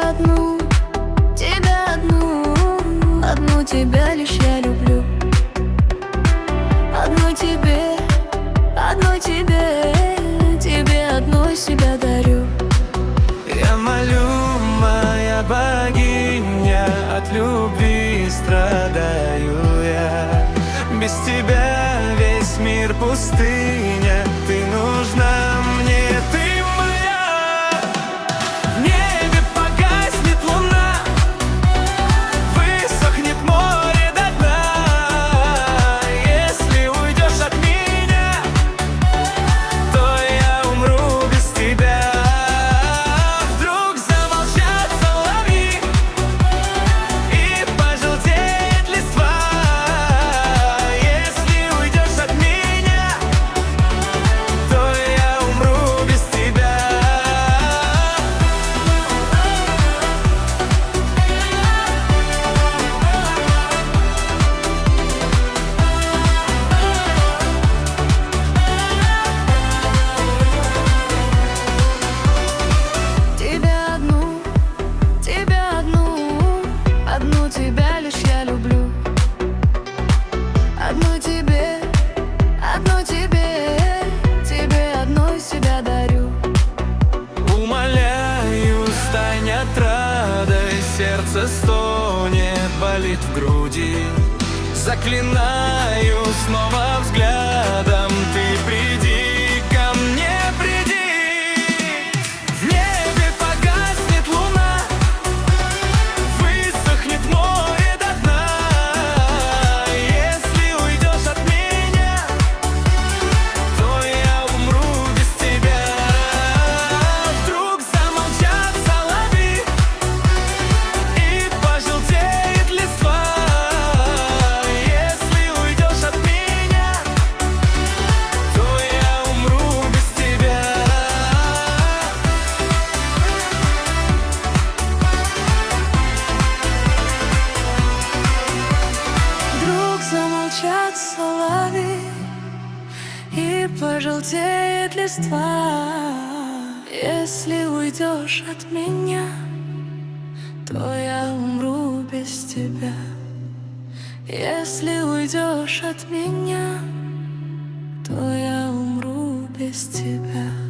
одну тебя лишь я люблю. Одной тебе, тебе одной себя дарю. Я молю, моя богиня, от любви страдаю я. Без тебя весь мир пустыня, ты нужна мне, ты моя. В небе погаснет луна, высохнет море до дна. Если уйдешь от меня, то я умру без тебя. Вдруг замолчат соловьи и пожелтеет листва. Если уйдешь от меня, то я умру без тебя. Одну тебя лишь я люблю. Одной тебе, тебе одной себя дарю. Умоляю, стань отрадой, сердце стонет, болит в груди. Заклинаю снова взглядом, ты приди ко мне, приди. В небе погаснет луна, высохнет море до дна. Если уйдешь от меня, то я умру без тебя. Вдруг замолчат соловьи и пожелтеет листва. Если уйдешь от меня, то я умру без тебя. Вдруг замолчат соловьи и пожелтеет листва. Если уйдешь от меня, то я умру без тебя. Если уйдешь от меня, то я умру без тебя.